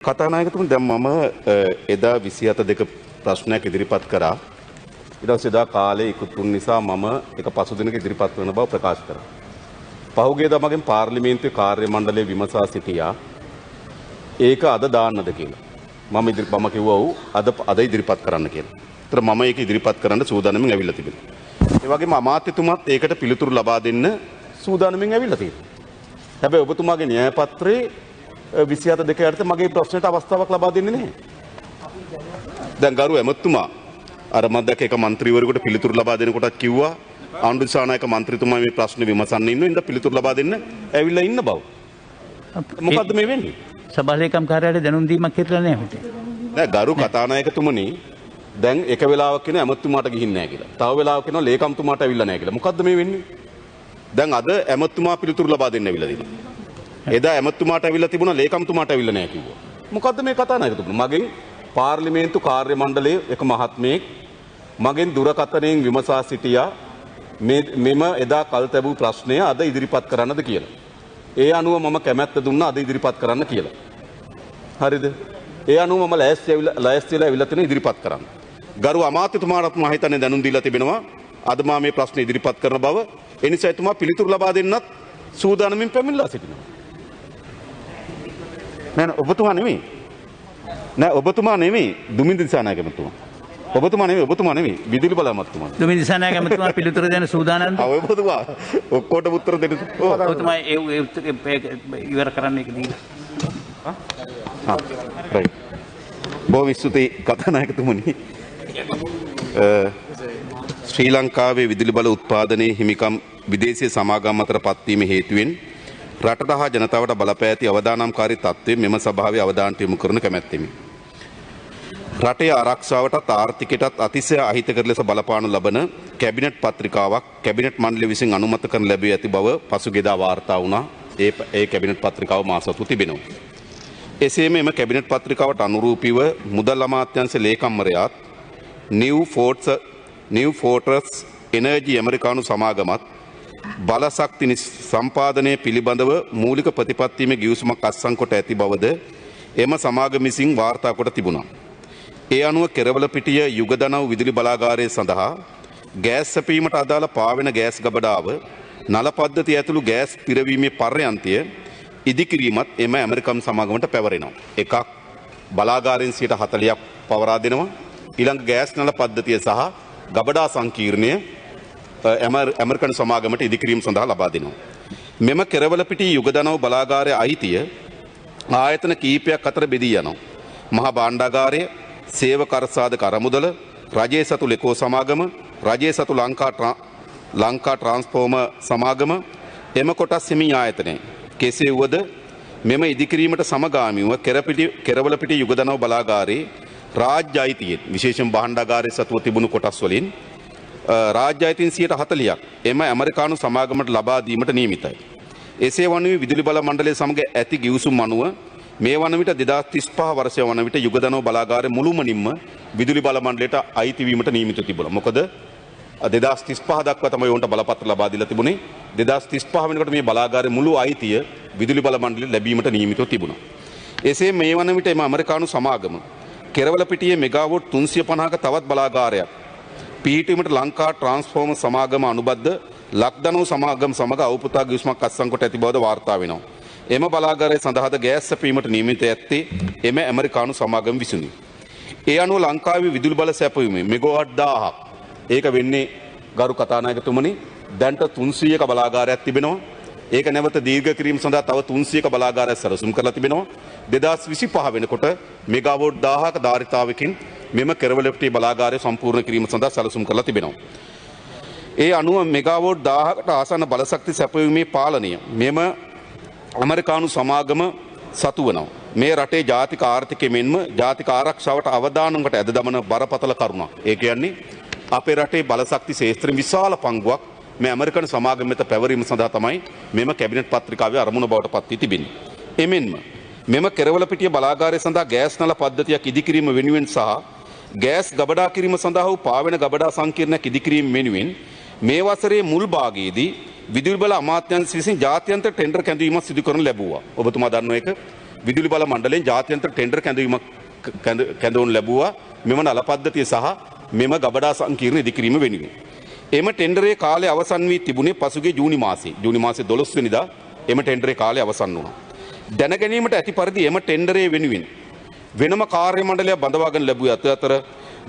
කතානායකතුමනි දැන් මම එදා 27 ප්‍රශ්නයක් ඉදිරිපත් කරා. ඊට පස්සේ එදා කාලේ ඉක්ුත් වුන නිසා මම එක පසුදිනක ඉදිරිපත් කරන බව ප්‍රකාශ කරා. පහුගියදා මගෙන් පාර්ලිමේන්තුවේ කාර්ය මණ්ඩලය විමසා සිටියා. ඒක අද දාන්නද කියලා. මම කිව්වා අද ඉදිරිපත් කරන්න කියලා. ඒතර මම ඒක ඉදිරිපත් කරන්න සූදානම්ෙන් ඇවිල්ලා තිබෙනවා. ඒ වගේම අමාත්‍යතුමත් ඒකට පිළිතුරු ලබා දෙන්න සූදානම්ෙන් ඇවිල්ලා තියෙනවා. හැබැයි ඔබතුමාගේ න්‍යාය පත්‍රයේ 27 යටතේ මගේ ප්‍රශ්නට අවස්ථාවක් ලබා දෙන්නේ නැහැ. දැන් ගරු ඇමතුමා අර මම දැක්ක එක മന്ത്രിවරයෙකුට පිළිතුරු ලබා දෙනකොටත් කිව්වා ආණ්ඩු දිසානායක മന്ത്രിතුමා මේ ප්‍රශ්න විමසන්න ඉන්න ඉඳ පිළිතුරු ලබා දෙන්න ඇවිල්ලා ඉන්න බව. මොකද්ද මේ වෙන්නේ? සභාලේකම් කාර්යාලයේ දැනුම් දීමක් කියලා නැහැ අපිට. නෑ ගරු කතානායකතුමනි දැන් එක වෙලාවක් කියන ඇමතුමාට ගිහින් නැහැ කියලා. තව වෙලාවක් කියනවා ලේකම්තුමාට ඇවිල්ලා නැහැ කියලා. මොකද්ද මේ වෙන්නේ? දැන් අද ඇමතුමා පිළිතුරු ලබා දෙන්න ඇවිල්ලා දිනවා. එදා ඇමතුමාට ඇවිල්ලා තිබුණා ලේකම්තුමාට ඇවිල්ලා නැහැ කිව්වා. මොකද්ද මේ කතානායකතුමනි? මගෙන් පාර්ලිමේන්තු කාර්ය මණ්ඩලයේ එක මහත්මයෙක් මගෙන් දුරකථනයෙන් විමසා සිටියා මෙම එදා කල් තැබූ ප්‍රශ්නය අද ඉදිරිපත් කරන්නද කියලා. ඒ අනුව මම කැමැත්ත දුන්නා අද ඉදිරිපත් කරන්න කියලා. හරිද? ඒ අනුව මම ලෑස්තිලා ඇවිල්ලා තියෙන ඉදිරිපත් කරන්න. ගරු අමාත්‍යතුමාට මම හිතන්නේ දැනුම් දීලා තිබෙනවා අද මම මේ ප්‍රශ්නේ ඉදිරිපත් කරන බව. ඒ නිසා එතුමා පිළිතුරු ලබා දෙන්නත් සූදානමින් පැමිණලා සිටිනවා. නෑ ඔබතුමා නෙමෙයි. නෑ ඔබතුමා නෙමෙයි දුමින්ද දිසානායක මහත්මයා. ඔබතුමා නෙමෙයි විදුලි බල මහත්මයා. දුමින්ද දිසානායක මහත්මයා පිළිතුරු දෙන්න සූදානම්ද? ඔව් ඔබතුමා ඔක්කොටම උත්තර දෙන්න. ඔබතුමා ඒ ඉවර කරන්න එක දීලා. රයිට්. බොහොම ස්තුතියි කතානායකතුමනි. ශ්‍රී ලංකාවේ විදුලි බල උත්පාදනයේ හිමිකම් විදේශීය සමාගම් අතර පත්වීම හේතුවෙන් රටට හා ජනතාවට බලපෑ ඇති අවදානම්කාරී තත්ත්වය මෙම සභාවේ අවධානයට යොමු කරන කැමැත්තෙමි. රටේ ආරක්ෂාවටත් ආර්ථිකයටත් අතිශය අහිතකර ලෙස බලපානු ලබන කැබිනට් පත්‍රිකාවක් කැබිනට් මණ්ඩලය විසින් අනුමත කරන ලැබී ඇති බව පසුගියදා වාර්තා වුණා. ඒ කැබිනට් පත්‍රිකාව මා සතු තිබෙනවා. එසේම එම කැබිනට් පත්‍රිකාවට අනුරූපීව මුදල් අමාත්‍යාංශ ලේකම්වරයාත් නිව් ෆෝටරස් එනර්ජි ඇමරිකානු සමාගමත් බලශක්ති සම්පාදනය පිළිබඳව මූලික ප්‍රතිපත්තියේ ගිවිසුමක් අත්සන් කොට ඇති බවද එම සමාගම විසින් වාර්තා කොට තිබුණා. ඒ අනුව කෙරවලපිටිය යුගදනව් විදුලි බලාගාරය සඳහා ගෑස් සැපීමට අදාළ පාවෙන ගෑස් ගබඩාව නල පද්ධතිය ඇතුළු ගෑස් පිරවීමේ පර්යන්තය ඉදිකිරීමත් එම ඇමරිකම් සමාගමට පැවරෙනවා. එකක් බලාගාරයෙන් 40ක් පවරා දෙනවා. ඊළඟ ගෑස් නල පද්ධතිය සහ ගබඩා සංකීර්ණය ඇමරිකන් සමාගමට ඉදිකිරීම සඳහා ලබා දෙනවා. මෙම කෙරවලපිටිය යුගදනව් බලාගාරයේ අයිතිය ආයතන කීපයක් අතර බෙදී යනවා. මහා භාණ්ඩාගාරය, සේවක අර්ථසාධක අරමුදල, රජයේ සතු ලෙකෝ සමාගම, රජයේ සතු ලංකා ට්‍රාන්ස්ෆෝමර් සමාගම එම කොටස් හිමි ආයතනය. කෙසේ වුවද මෙම ඉදිකිරීමට සමගාමීව කෙරවලපිටිය යුගදනව් බලාගාරයේ රාජ්‍ය අයිතියෙන් විශේෂයෙන් භාණ්ඩාගාරයේ සතුව තිබුණු කොටස් වලින් රාජ්‍ය අයිතීන් 40%ක් එම ඇමරිකානු සමාගමට ලබා දීමට නියමිතයි. එසේ වනුයේ විදුලි බල මණ්ඩලය සමග ඇති ගිවිසුම් අනුව මේ වන විට 2035 වර්ෂය වන විට යුගදනව් බලාගාරය මුළුමනින්ම විදුලි බල මණ්ඩලයට අයිති වීමට නියමිත තිබුණා. මොකද 2035 දක්වා තමයි උන්ට බලපත්‍ර ලබා දීලා තිබුණේ. 2035 වෙනකොට මේ බලාගාරයේ මුළු අයිතිය විදුලි බල මණ්ඩලයට ලැබීමට නියමිතව තිබුණා. එසේ මේ වන විට එම ඇමරිකානු සමාගම කෙරවලපිටියේ මෙගාවොට් 350ක තවත් බලාගාරයක් පිහිටීමට ලංකා ට්‍රාන්ස්ෆෝමර් සමාගම අනුබද්ධ ලක්දනව් සමාගම සමග අවුපුතා ගිවිසුමක් අත්සන් කොට ඇති බවද වාර්තා වෙනවා. එම බලාගාරය සඳහාද ගෑස් සැපීමට නියමිත ඇත්තේ එම ඇමරිකානු සමාගම විසිනි. ඒ අනුව ලංකාවේ විදුලි බල සැපයීමේ මෙගාවොට් 1000ක් ඒක වෙන්නේ ගරු කතානායකතුමනි දැන්ට 300ක බලාගාරයක් තිබෙනවා. ඒක නැවත දීර්ඝ කිරීම සඳහා තව 300ක බලාගාරයක් සැලසුම් කරලා තිබෙනවා. 2025 වෙනකොට මෙගාවොට් 1000ක ධාරිතාවකින් මෙම කෙරවලපිටිය බලාගාරය සම්පූර්ණ කිරීම සඳහා සැලසුම් කරලා තිබෙනවා. ඒ අනුව මෙගාවොට් 1000කට ආසන්න බලශක්ති සැපයීමේ පාලනය මෙම ඇමරිකානු සමාගම සතු වෙනවා. මේ රටේ ජාතික ආර්ථිකය මෙන්ම ජාතික ආරක්ෂාවට අවදානමකට ඇද දමන බරපතල කරුණක්. ඒ කියන්නේ අපේ රටේ බලශක්ති ශේත්‍රයේ විශාල පංගුවක් මේ ඇමරිකන් සමාගම වෙත පැවරීම සඳහා තමයි මෙම කැබිනට් පත්‍රිකාවේ අරමුණ බවට පත් වී තිබෙන්නේ. එමෙන්ම මෙම කෙරවලපිටිය බලාගාරය සඳහා ගෑස් නල පද්ධතියක් ඉදිකිරීම වෙනුවෙන් සහ ගෑස් ගබඩා කිරීම සඳහා වූ පාවෙන ගබඩා සංකීර්ණයක් ඉදිකිරීම වෙනුවෙන් මේ වසරේ මුල් භාගයේදී විදුලි බල අමාත්‍යාංශ විසින් ජාත්‍යන්තර ටෙන්ඩර් කැඳවීමක් සිදු කරනු ලැබුවා. ඔබතුමා දන්නවා ඒක විදුලි බල මණ්ඩලයෙන් ජාත්‍යන්තර ටෙන්ඩර් කැඳවීමක් කැඳවනු ලැබුවා මෙම නල පද්ධතිය සහ මෙම ගබඩා සංකීර්ණ ඉදිකිරීම වෙනුවෙන්. එම ටෙන්ඩරේ කාලය අවසන් වී තිබුණේ පසුගිය ජූනි මාසයේ 12 වෙනිදා එම ටෙන්ඩරේ කාලය අවසන් වුණා. දැන ගැනීමට ඇති පරිදි එම ටෙන්ඩරේ වෙනුවෙන් වෙනම කාර්ය මණ්ඩලයක් බඳවාගෙන ලැබුවේ අතර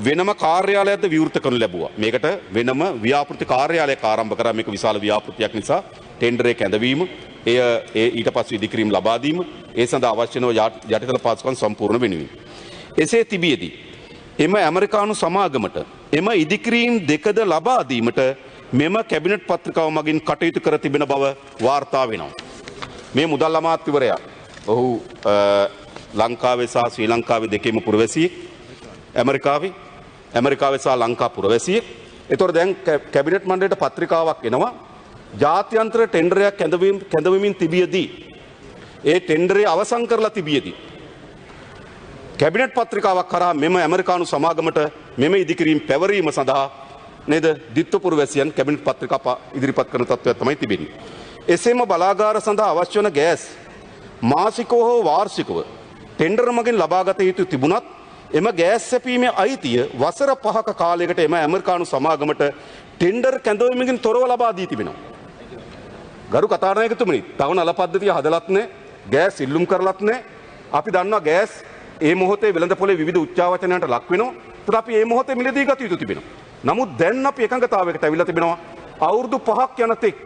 වෙනම කාර්යාලයක්ද විවෘත කරනු ලැබුවා. මේකට වෙනම ව්‍යාපෘති කාර්යාලයක් ආරම්භ කරා. මේක විශාල ව්‍යාපෘතියක් නිසා ටෙන්ඩරේ කැඳවීම, ඊට පස්සේ ඉදිකිරීම ලබා දීම, ඒ සඳහා අවශ්‍ය නො යටිතල පාසුකම් සම්පූර්ණ වෙනුවෙන්. එසේ තිබියදී එම ඇමරිකානු සමාගමට එම ඉදිකිරීම් දෙකද ලබා දීමට මෙම කැබිනට් පත්‍රිකාව මගින් කටයුතු කර තිබෙන බව වාර්තා වෙනවා. මේ මුදල් අමාත්‍යවරයා ඔහු ලංකාවේ සහ ශ්‍රී ලංකාවේ දෙකේම පුරවැසියෙක්. ඇමරිකාවේ සහ ලංකා පුරවැසියෙක්. ඒතොර දැන් කැබිනට් මණ්ඩලයට පත්‍රිකාවක් එනවා. ජාත්‍යන්තර ටෙන්ඩරයක් කැඳවමින් තිබියදී ඒ ටෙන්ඩරේ අවසන් කරලා තිබියදී කැබිනට් පත්‍රිකාවක් කරා මෙම ඇමරිකානු සමාගමට මෙම ඉදිකිරීම පැවරීම සඳහා නේද දිත්වපුර වැසියන් කැබිනට් පත්‍රිකා ඉදිරිපත් කරන තත්ත්වයක් තමයි තිබෙන්නේ. එසේම බලාගාර සඳහා අවශ්‍ය වන ගෑස් මාසිකව හෝ වාර්ෂිකව ටෙන්ඩර් මගින් ලබාගත යුතු තිබුණත් එම ගෑස් සැපීමේ අයිතිය වසර 5ක කාලයකට එම ඇමරිකානු සමාගමට ටෙන්ඩර් කැඳවීමකින් තොරව ලබා දී තිබෙනවා. ගරු කතානායකතුමනි, තව නල පද්ධතිය හදලත් නැහැ, ගෑස් ඉල්ලුම් කරලත් නැහැ. අපි දන්නවා ගෑස් ඒ මොහොතේ වෙළඳ පොලේ විවිධ උච්චාවචනයන්ට ලක් වෙනවා. ඒත් අපි මේ මොහොතේ මිලදී ගත යුතු තිබෙනවා. නමුත් දැන් අපි එකඟතාවයකට අවිලා තිබෙනවා. අවුරුදු 5ක් යනතෙක්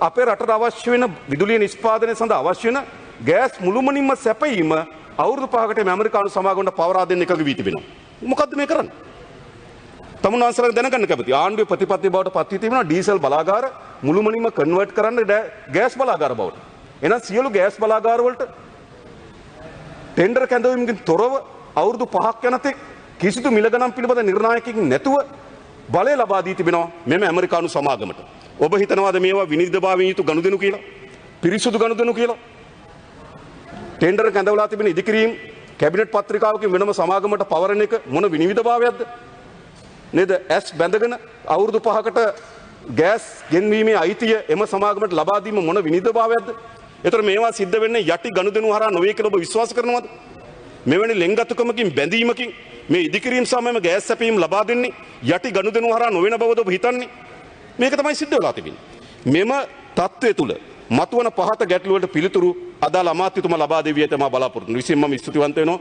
අපේ රටට අවශ්‍ය වෙන විදුලිය නිෂ්පාදනය සඳහා අවශ්‍ය වෙන ගෑස් මුළුමනින්ම සැපයීම අවුරුදු 5කට මේ ඇමරිකානු සමාගමට පවරා දෙන්න එකඟ වී තිබෙනවා. මොකද්ද මේ කරන්නේ? තමුන්වන්සලා දැනගන්න කැමති. ආණ්ඩුවේ ප්‍රතිපත්තිය බවට පත් වී තිබෙනවා ඩීසල් බලාගාර මුළුමනින්ම කන්වර්ට් කරන්න ගෑස් බලාගාර බවට. එහෙනම් සියලු ගෑස් බලාගාර වලට ටෙන්ඩර් කැඳවීමකින් තොරව අවුරුදු 5ක් යනතෙක් කිසිදු මිල ගණන් පිළිබඳ නිර්ණායකකින් නැතුව බලය ලබා දී තිබෙනවා මෙම ඇමරිකානු සමාගමට. ඔබ හිතනවාද මේවා විනිවිදභාවයෙන් යුතු ගනුදෙනු කියලා? පිරිසුදු ගනුදෙනු කියලා? ටෙන්ඩර් කැඳවලා තිබෙන ඉදිකිරීම කැබිනට් පත්‍රිකාවකින් වෙනම සමාගමට පවරන එක මොන විනිවිදභාවයක්ද? නේද? ඇස් බැඳගෙන අවුරුදු 5කට ගෑස් ගෙන්වීමේ අයිතිය එම සමාගමට ලබා දීම මොන විනිවිදභාවයක්ද? ඒතර මේවා සිද්ධ වෙන්නේ යටි ගනුදෙනු හරහා නොවේ කියලා ඔබ විශ්වාස කරනවද? මෙවැනි ලෙන්ගතුකමකින් බැඳීමකින් මේ ඉදිකිරීම සමයම ගෑස් සැපීම ලබා දෙන්නේ යටි ගනුදෙනු හරහා නොවන බවද ඔබ හිතන්නේ? මේක තමයි සිද්ධ වෙලා තිබෙන්නේ. මෙම තත්ත්වය තුල මතුවන පහත ගැටලුවට පිළිතුරු අදාළ අමාත්‍යතුමා ලබා දෙවිය තමයි බලාපොරොත්තු වෙන්නේ. විශේෂයෙන්ම මම ස්තුතිවන්ත වෙනවා.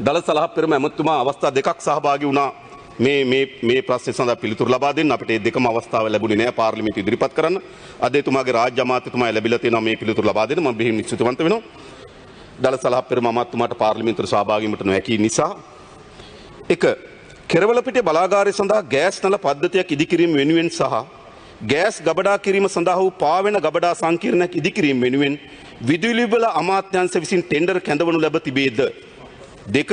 දල සලහප්පෙරම ඇමතුමා අවස්ථා දෙකක් සහභාගී වුණා මේ ප්‍රශ්නේ සඳහා පිළිතුරු ලබා දෙන්න. අපිට මේ දෙකම අවස්ථාව ලැබුණේ නැහැ පාර්ලිමේන්තුව ඉදිරිපත් කරන්න. අද එතුමාගේ රාජ්‍ය අමාත්‍යතුමා ලැබිලා තියෙනවා මේ පිළිතුරු ලබා දෙන්න. මම බෙහෙවින් ස්තුතිවන්ත වෙනවා. දල සලහප්පෙරම අමාත්‍යතුමාට පාර්ලිමේන්තුවට සහභාගී වීමට නොහැකි නිසා එක කෙරවලපිටිය බලාගාරය සඳහා ගෑස් නල පද්ධතියක් ඉදිකිරීම වෙනුවෙන් සහ ගෑස් ගබඩා කිරීම සඳහා වූ පාවෙන ගබඩා සංකීර්ණයක් ඉදිකිරීම වෙනුවෙන් විදුලි බල අමාත්‍යාංශ විසින් ටෙන්ඩර් කැඳවනු ලැබ තිබේද? දෙක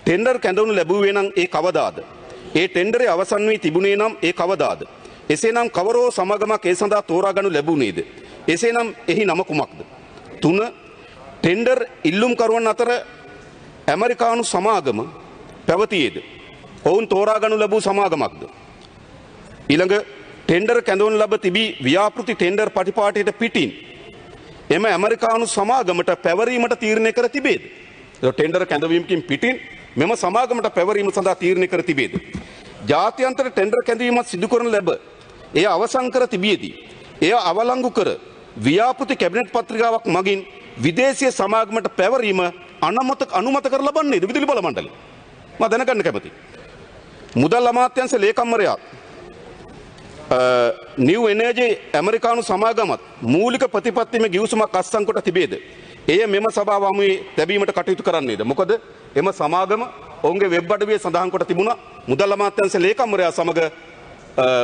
ටෙන්ඩර් කැඳවනු ලැබුවේ නම් ඒ කවදාද? ඒ ටෙන්ඩරේ අවසන් වී තිබුණේ නම් ඒ කවදාද? එසේනම් කවරෝ සමගමක් ඒ සඳහා තෝරා ගනු ලැබුණේද? එසේනම් එහි නම කුමක්ද? 3 ටෙන්ඩර් ඉල්ලුම්කරුවන් අතර ඇමරිකානු සමාගම පැවතියේද? ඔවුන් තෝරා ගනු ලැබූ සමාගමක්ද? ඊළඟ ටෙන්ඩර් කැඳවනු ලැබ තිබී ව්‍යාපෘති ටෙන්ඩර් පටිපාටියට පිටින් එම ඇමරිකානු සමාගමට පැවරීමට තීරණය කර තිබේද? ටෙන්ඩර් කැඳවීමකින් පිටින් මෙම සමාගමට පැවරීම සඳහා තීරණය කර තිබේද? ජාත්‍යන්තර ටෙන්ඩර් කැඳවීමක් සිදු කරන ලැබ එය අවසන් කර තිබියදී එය අවලංගු කර ව්‍යාපෘති කැබිනට් පත්‍රිකාවක් මගින් විදේශීය සමාගමට පැවරීම අනුමත කර ලබන්නේද විදුලි බල මණ්ඩලය? මම දැනගන්න කැමතියි. මුදල් අමාත්‍යාංශ ලේකම්වරයා නිව් එනර්ජි ඇමරිකානු සමාගමත් මූලික ප්‍රතිපත්තියේම ගිවිසුමක් අත්සන් කොට තිබේද? එය මෙම සභාව හමුවේ ලැබීමට කටයුතු කරන්නේද? මොකද එම සමාගම ඔවුන්ගේ වෙබ් අඩවියේ සඳහන් කොට තිබුණා මුදල් අමාත්‍යාංශ ලේකම්වරයා සමග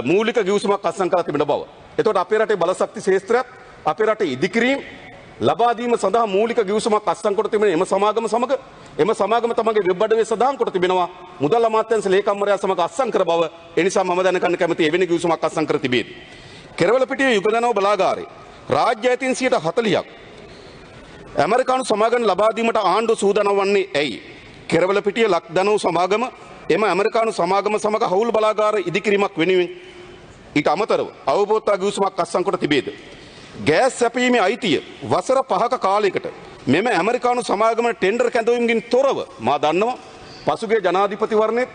මූලික ගිවිසුමක් අත්සන් කරලා තිබෙන බව. එතකොට අපේ රටේ බලශක්ති ශේත්‍රයත් අපේ රටේ ඉදිකිරීම ලබා දීම සඳහා මූලික ගිවිසුමක් අත්සන් කොට තිබෙන එම සමාගම සමග එම සමාගම තමගේ වෙබ් අඩවියේ සඳහන් කොට තිබෙනවා මුදල් අමාත්‍යාංශ ලේකම්වරයා සමග අත්සන් කර බව. ඒ නිසා මම දැනගන්න කැමතියි එවැනි ගිවිසුමක් අත්සන් කර තිබේද? කෙරවලපිටිය යුගදනව බලාගාරේ රාජ්‍ය අයිතීන් 40ක් ඇමරිකානු සමාගම ලබා දීමට ආණ්ඩුව සූදානම් වන්නේ ඇයි? කෙරවලපිටිය ලක්දනව සමාගම එම ඇමරිකානු සමාගම සමග හවුල් බලාගාර ඉදිකිරීමක් වෙනුවෙන් ඊට අමතරව අවබෝධතා ගිවිසුමක් අත්සන් කොට තිබේද? ගෑස් සැපීමේ අයිතිය වසර 5ක කාලයකට මෙම ඇමරිකානු සමාගම ටෙන්ඩර් කැඳවීමකින් තොරව මා දන්නවා පසුගිය ජනාධිපතිවරණයේත්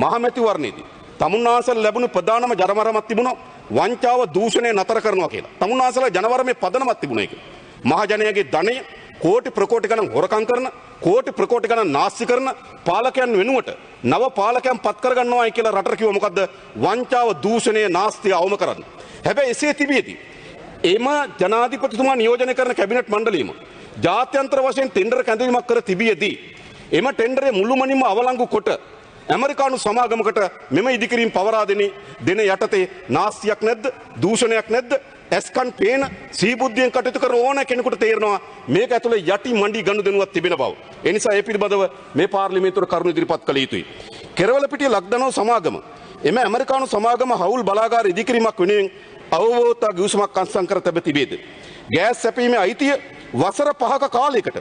මහමැතිවරණයේදී තමුන්නාසල ලැබුණු ප්‍රධානම ජනවරමක් තිබුණා වංචාව දූෂණය නතර කරනවා කියලා. තමුන්නාසල ජනවරමේ පදනමක් තිබුණා ඒක. මහජනයාගේ ධනය කෝටි ප්‍රකෝටි ගණන් හොරකම් කරන කෝටි ප්‍රකෝටි ගණන් නාස්ති කරන පාලකයන් වෙනුවට නව පාලකයන් පත් කරගන්නවායි කියලා රටට කිව්ව මොකද්ද? වංචාව දූෂණය නාස්තිය අවම කරන්න. හැබැයි එසේ තිබියදී එම ජනාධිපතිතුමා නියෝජනය කරන කැබිනට් මණ්ඩලයම ජාත්‍යන්තර වශයෙන් ටෙන්ඩර් කැඳවීමක් කර තිබියදී එම ටෙන්ඩරේ මුළුමනින්ම අවලංගු කොට ඇමරිකානු සමාගමකට මෙම ඉදිකිරීම පවරා දෙන යටතේ නාස්තියක් නැද්ද? දූෂණයක් නැද්ද? ඇස්කන් පේන සීබුද්ධියෙන් කටයුතු කරන ඕන කෙනෙකුට තේරෙනවා මේක ඇතුලේ යටි මණ්ඩි ගනුදෙනුවක් තිබෙන බව. ඒ නිසා ඒ පිළිබඳව මේ පාර්ලිමේන්තුවට කරුණු ඉදිරිපත් කළ යුතුයි. කෙරවලපිටිය ලක්දනෝ සමාගම එම ඇමරිකානු සමාගම හවුල් බලාගාර ඉදිකිරීමක් වෙනුවෙන් අවබෝධතා ගිවිසුමක් අත්සන් කර තිබෙ තිබේද? ගෑස් සැපීමේ අයිතිය වසර 5ක කාලයකට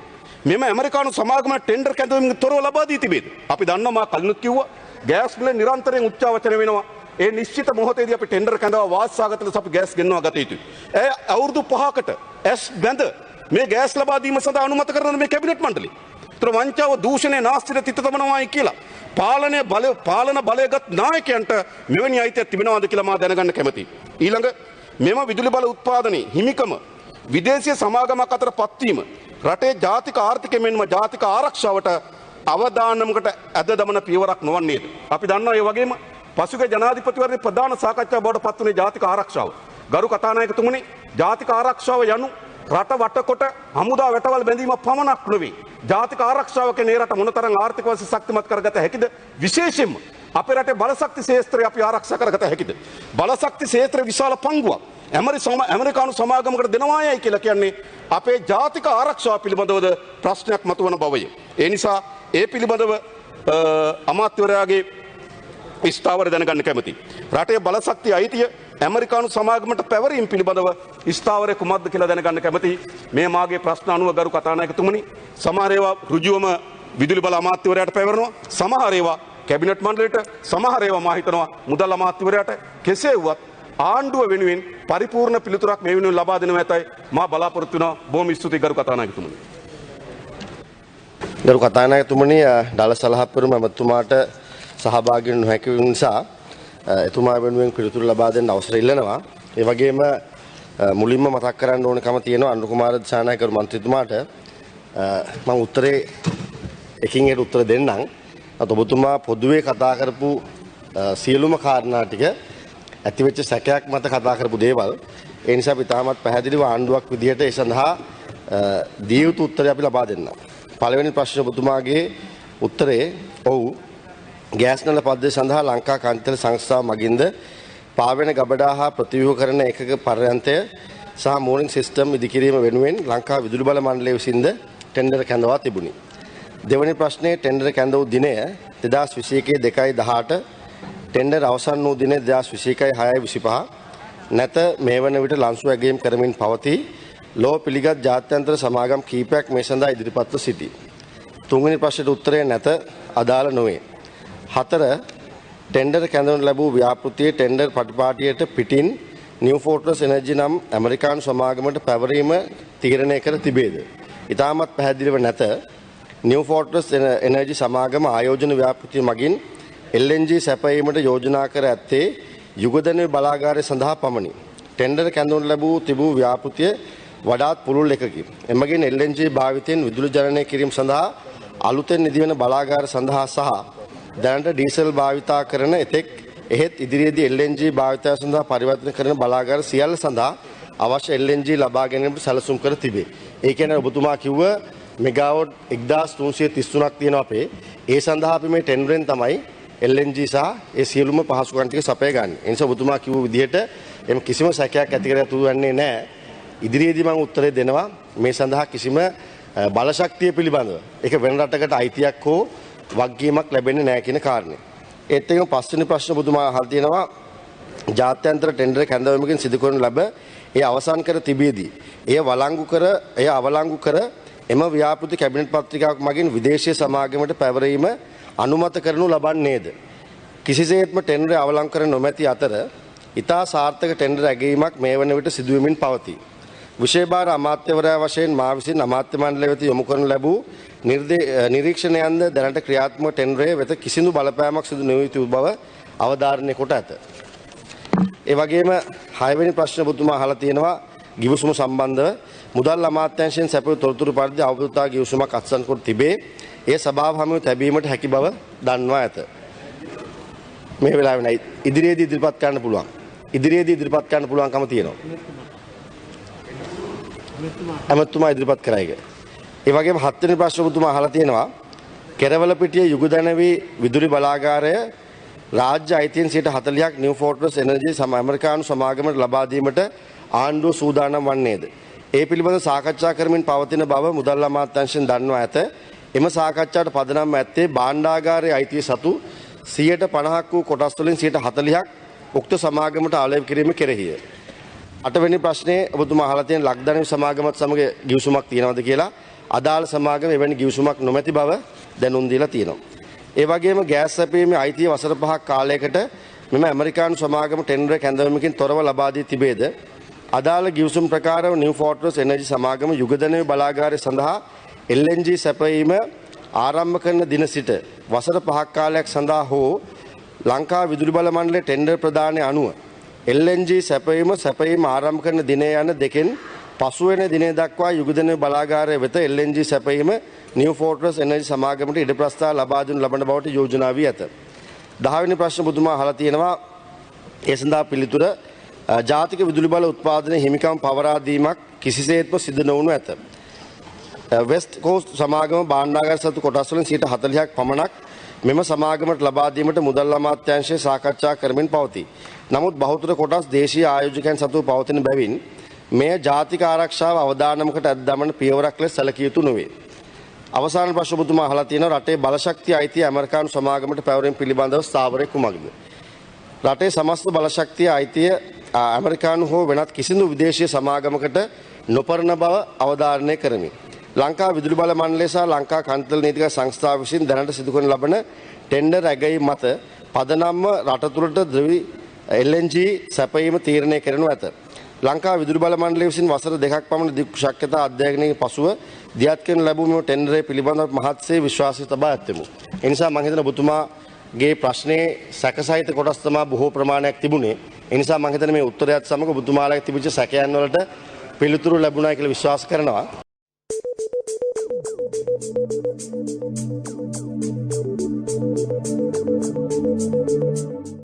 මෙම ඇමරිකානු සමාගම ටෙන්ඩර් කැඳවීමකින් තොරව ලබා දී තිබේද? අපි දන්නවා මා කලිනුත් කිව්වා ගෑස් බිල නිරන්තරයෙන් උච්චාවචන වෙනවා. ඒ නිශ්චිත මොහොතේදී අපි ටෙන්ඩර් කැඳවා වාසාගත ලෙස අපි ගෑස් ගෙන්වා ගත යුතුයි. ඒ අවුරුදු 5කට ඇස් බැඳ මේ ගෑස් ලබා දීම සඳහා අනුමත කරන මේ කැබිනට් මණ්ඩලය. ඒතර වංචාව දූෂණය නාස්තියට තිත තබනවායි කියලා පාලන බලයගත් නායකයන්ට මෙවැනි අයිතියක් තිබෙනවද කියලා මා දැනගන්න කැමතියි. ඊළඟ මෙම විදුලි බල උත්පාදනයේ හිමිකම විදේශීය සමාගමක් අතර පත්වීම රටේ ජාතික ආර්ථිකය මෙන්ම ජාතික ආරක්ෂාවට අවදානමකට ඇද දමන පියවරක් නොවන්නේද? අපි දන්නවා ඒ වගේම පසුගිය ජනාධිපතිවරණයේ ප්‍රධාන සාකච්ඡා බවට පත් වුණේ ජාතික ආරක්ෂාව. ගරු කතානායකතුමනි, ජාතික ආරක්ෂාව යනු රට වටකොට හමුදා වැටවල් බැඳීම පමණක් නොවේ. ජාතික ආරක්ෂාව කියන්නේ රට මොනතරම් ආර්ථික වශයෙන් ශක්තිමත් කරගත හැකිද? විශේෂයෙන්ම අපේ රටේ බලශක්ති ක්ෂේත්‍රය අපි ආරක්ෂා කරගත හැකිද? බලශක්ති ක්ෂේත්‍රයේ විශාල පංගුවක් ඇමරිකානු සමාගමකට දෙනවායයි කියලා කියන්නේ අපේ ජාතික ආරක්ෂාව පිළිබඳවද ප්‍රශ්නයක් මතුවන බවය. ඒ නිසා ඒ පිළිබඳව අමාත්‍යවරයාගේ ස්ථාවර දැනගන්න කැමති. රටේ බලශක්තිය අයිතිය ඇමරිකානු සමාගමට පැවරීම පිළිබඳව ස්ථාවරය කුමක්ද කියලා දැනගන්න කැමති. මේ මාගේ ප්‍රශ්න අනුව ගරු කතානායකතුමනි, සමහර ඒවා ඍජුවම විදුලි බල අමාත්‍යවරයාට පැවරෙනවා, සමහර ඒවා කැබිනට් මණ්ඩලයට, සමහර ඒවා මා හිතනවා මුදල් අමාත්‍යවරයාට. කෙසේ වුවත් ආණ්ඩුව වෙනුවෙන් පරිපූර්ණ පිළිතුරක් මේ වෙනුවෙන් ලබා දෙනවා ඇතයි මා බලාපොරොත්තු වෙනවා. බොහොම ස්තුතියි ගරු කතානායකතුමනි. ගරු කතානායකතුමනි, දල සලහපුරම මැතිතුමාට සහභාගී වෙන්න නොහැකි වූ නිසා එතුමා වෙනුවෙන් පිළිතුරු ලබා දෙන්න අවසර ඉල්ලනවා. ඒ වගේම මුලින්ම මතක් කරන්න ඕනකම තියෙනවා අනුර කුමාර දිසානායක මන්ත්‍රීතුමාට මම උත්තරේ එකින් එකට උත්තර දෙන්නම්. ඔබතුමා පොදුවේ කතා කරපු සියලුම කාරණා ටික ඇතිවෙච්ච සැකයක් මත කතා කරපු දේවල්. ඒ නිසා අපි තාමත් පැහැදිලිව ආණ්ඩුවක් විදිහට ඒ සඳහා දිය යුතු උත්තරය අපි ලබා දෙන්නම්. පළවෙනි ප්‍රශ්න ඔබතුමාගේ උත්තරේ ඔව්, ගෑස් නල පද්ධතිය සඳහා ලංකා කාන්තිල සංස්ථාව මගින්ද පාවෙන ගබඩා හා ප්‍රතිව්‍යුහකරණ එකක පර්යන්තය සහ මෝනින් සිස්ටම් ඉදිකිරීම වෙනුවෙන් ලංකා විදුලි බල මණ්ඩලය විසින්ද ටෙන්ඩර් කැඳවා තිබුණි. දෙවැනි ප්‍රශ්නයේ ටෙන්ඩර් කැඳවූ දිනය 2021 2/18, ටෙන්ඩර් අවසන් වූ දිනය 2021 6/25. නැත මේ වන විට ලන්සු ඇගයීම් කරමින් පවතී. ලොව පිළිගත් ජාත්‍යන්තර සමාගම් කීපයක් මේ සඳහා ඉදිරිපත්ව සිටී. තුන්වෙනි ප්‍රශ්නයට උත්තරය නැත, අදාළ නොවේ. 4. ටෙන්ඩර් කැඳවනු ලැබූ ව්‍යාපෘතියේ ටෙන්ඩර් පටිපාටියට පිටින් නිව් ෆෝර්ට්‍රස් එනර්ජි නම් ඇමරිකානු සමාගමට පැවරීම තීරණය කර තිබේද? ඉතාමත් පැහැදිලිව නැත. නිව් ෆෝර්ට්‍රස් එනර්ජි සමාගම ආයෝජන ව්‍යාපෘතිය මගින් LNG සැපයීමට යෝජනා කර ඇත්තේ යුගදැනුවේ බලාගාරය සඳහා පමණි. ටෙන්ඩර් කැඳවනු ලැබූ තිබූ ව්‍යාපෘතිය වඩාත් පුළුල් එකකි. එමගින් LNG භාවිතයෙන් විදුලි ජනනය කිරීම සඳහා අලුතෙන් නිදිවන බලාගාර සඳහා සහ දැනට ඩීසල් භාවිතා කරන එතෙක් එහෙත් ඉදිරියේදී LNG භාවිතය සඳහා පරිවර්තන කරන බලාගාර සියල්ල සඳහා අවශ්‍ය LNG ලබා ගැනීමට සැලසුම් කර තිබේ. ඒ කියන්නේ ඔබතුමා කිව්ව මෙගාවොට් 1333ක් තියෙනවා අපේ. ඒ සඳහා අපි මේ ටෙන්ඩරෙන් තමයි LNG සහ ඒ සියලුම පහසුකම් ටික සපය ගන්න. ඒ නිසා ඔබතුමා කිව්ව විදිහට එම් කිසිම සැකයක් ඇති කර යතු වෙන්නේ නැහැ. ඉදිරියේදී මම උත්තරේ දෙනවා මේ සඳහා කිසිම බලශක්තිය පිළිබඳව ඒක වෙන රටකට අයිතියක් හෝ වගකීමක් ලැබෙන්නේ නැහැ කියන කාරණේ. ඒත් එක්කම පස්වෙනි ප්‍රශ්න ඔබතුමා අහලා තියෙනවා ජාත්‍යන්තර ටෙන්ඩර් කැඳවීමකින් සිදු කරනු ලැබ ඒ අවසන් කර තිබියදී එය අවලංගු කර එම ව්‍යාපෘති කැබිනට් පත්‍රිකාවක් මගින් විදේශීය සමාගමට පැවරීම අනුමත කරනු ලබන්නේද? කිසිසේත්ම ටෙන්ඩර් අවලංගු කර නොමැති අතර ඉතා සාර්ථක ටෙන්ඩර් ඇගීමක් මේ වන විට සිදුවෙමින් පවතී. විශේෂ අමාත්‍යවරයා වශයෙන් මා විසින් අමාත්‍ය මණ්ඩලය වෙත යොමු කරනු ලැබූ නිරීක්ෂණයන්ද දැනට ක්‍රියාත්මක ටෙන්ඩරය වෙත කිසිදු බලපෑමක් සිදු නොවිය යුතු බව අවධාරණය කොට ඇත. ඒ වගේම 6 වෙනි ප්‍රශ්න ඔබතුමා අහලා තියෙනවා ගිවිසුම සම්බන්ධව මුදල් අමාත්‍යාංශයෙන් සැපයූ තොරතුරු පරිදි අවබෝධතා ගිවිසුමක් අත්සන් කර තිබේ. ඒ සභාව හමුවේ තැබීමට හැකි බව දන්වා ඇත. මේ වෙලාවේ නයි ඉදිරියේදී ඉදිරිපත් කරන්න පුළුවන්. ඉදිරියේදී ඉදිරිපත් කරන්න පුළුවන්කම තියෙනවා. ඇමතුමා ඉදිරිපත් කරයිද? ඒ වගේම 7 වෙනි ප්‍රශ්න ඔබතුමා අහලා තියෙනවා කෙරවලපිටිය යුගදැනවි විදුලි බලාගාරය රාජ්‍ය අයිතියෙන් 40%ක් නිව් ෆෝර්ට්‍රස් එනර්ජි ඇමරිකානු සමාගමට ලබා දීමට ආණ්ඩුව සූදානම් වන්නේද? ඒ පිළිබඳව සාකච්ඡා කරමින් පවතින බව මුදල් අමාත්‍යාංශයෙන් දන්වා ඇත. එම සාකච්ඡාවට පදනම් ඇත්තේ භාණ්ඩාගාරයේ අයිතිය සතු 50% වූ කොටස් වලින් 40%ක් උක්ත සමාගමට ආලේප කිරීම කෙරෙහිය. 8 වෙනි ප්‍රශ්නේ ඔබතුමා අහලා තියෙන ලක්දණවි සමාගමත් සමග ගිවිසුමක් තියෙනවද කියලා. අදාළ සමාගම එවැනි ගිවිසුමක් නොමැති බව දැනුම් දීලා තියෙනවා. ඒ වගේම ගෑස් සැපීමේ අයිතිය වසර 5ක් කාලයකට මෙම ඇමරිකානු සමාගම ටෙන්ඩර් කැඳවීමකින් තොරව ලබා දී තිබේද? අදාළ ගිවිසුම් ප්‍රකාරව නිව් ෆෝර්ට්‍රස් එනර්ජි සමාගම යුගදැනවි බලාගාරය සඳහා LNG සැපයීම ආරම්භ කරන දින සිට වසර 5ක් කාලයක් සඳහා හෝ ලංකා විදුලි බල මණ්ඩලයේ ටෙන්ඩර් ප්‍රදානය අනුව LNG සැපයීම ආරම්භ කරන දිනය යන දෙකෙන් පසුවෙන දිනය දක්වා යුගදැනවි බලාගාරය වෙත LNG සැපයීම නිව් ෆෝර්ට්‍රස් එනර්ජි සමාගමට ඉඩ ප්‍රස්තාව ලබා දෙනු ලබන බවට යෝජනා වී ඇත. 10 වෙනි ප්‍රශ්න පුදුමා අහලා තියෙනවා ඒ සඳහා පිළිතුර ජාතික විදුලි බල උත්පාදනයේ හිමිකම් පවරා දීමක් කිසිසේත්ම සිදු නොවනු ඇත. වෙස්ට් කෝස්ට් සමාගම භාණ්ඩාගාර සතු කොටස් වලින් 40%ක් පමණක් මෙම සමාගමට ලබා දීමට මුදල් අමාත්‍යාංශය සාකච්ඡා කරමින් පවතී. නමුත් බහුතර කොටස් දේශීය ආයෝජකයන් සතු පවතින බැවින් මෙය ජාතික ආරක්ෂාව අවදානමකට ඇද්දමන පියවරක් ලෙස සැලකිය යුතු නොවේ. අවසාන ප්‍රශ්න ඔබතුමා අහලා තියෙනවා රටේ බලශක්තිය අයිතිය ඇමරිකානු සමාගමට පැවරීම පිළිබඳව ස්ථාවරය කුමක්ද? රටේ සමස්ත බලශක්තිය අයිතිය ඇමරිකානු හෝ වෙනත් කිසිදු විදේශීය සමාගමකට නොපරන බව අවධාරණය කරමි. ලංකා විදුලි බල මණ්ඩලය සහ ලංකා කන්තල නීතික සංස්ථාව විසින් දැනට සිදු කරන ලබන ටෙන්ඩර් ඇගයීම් මත පදනම්ව රට තුළට ද්‍රව්‍ය LNG සැපයීම තීරණය කරනු ඇත. ලංකා විදුලි බල මණ්ඩලය විසින් වසර 2ක් පමණ දිගු ශක්්‍යතා අධ්‍යයනයේ පසුව දියත් කරන ලැබූ මෙම ටෙන්ඩරය පිළිබඳව මහත්සේ විශ්වාසය තබා ඇත්තෙමු. ඒ නිසා මම හිතන ඔබතුමාගේ ප්‍රශ්නේ සැකසහිත කොටස් තමයි බොහෝ ප්‍රමාණයක් තිබුණේ. ඒ නිසා මම හිතන මේ උත්තරයත් සමග ඔබතුමාලාගේ තිබිච්ච සැකයන් වලට පිළිතුරු ලැබුණා කියලා විශ්වාස කරනවා.